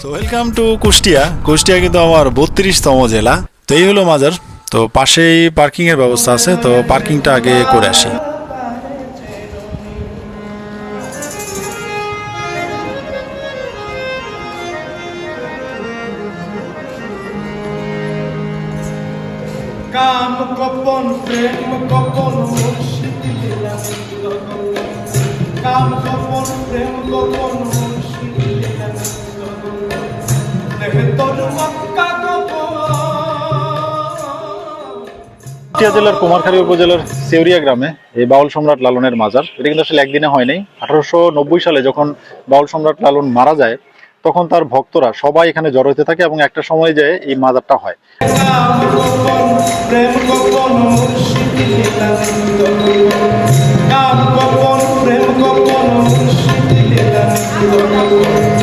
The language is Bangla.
So welcome to Kushtia. Kushtia কিন্তু আমার 32তম জেলা। তো এই হলো মাজার। তো পাশেই পার্কিং এর ব্যবস্থা আছে, তো পার্কিংটা আগে করে আসি। কাম গোপন প্রেম গোপন মুর্শিদ দিলাম গগন। কাম গোপন প্রেম গোপন মুর্শিদ দিলাম গগন। দেখে তোর মক্কা গোপন। কুষ্টিয়া জেলার কুমারখালী উপজেলার সেউরিয়া গ্রামে এই বাউল সম্রাট লালনের মাজার। এটা কিন্তু আসলে একদিনে হয় নাই। 1890 সালে যখন বাউল সম্রাট লালন মারা যায়, তখন তার ভক্তরা সবাই এখানে জড়ো হতে থাকে এবং একটা সময় যায় এই মাজারটা হয়। কাম গোপন প্রেম গোপন মুর্শিদ দিলাম গগন। কাম গোপন প্রেম গোপন মুর্শিদ দিলাম গগন।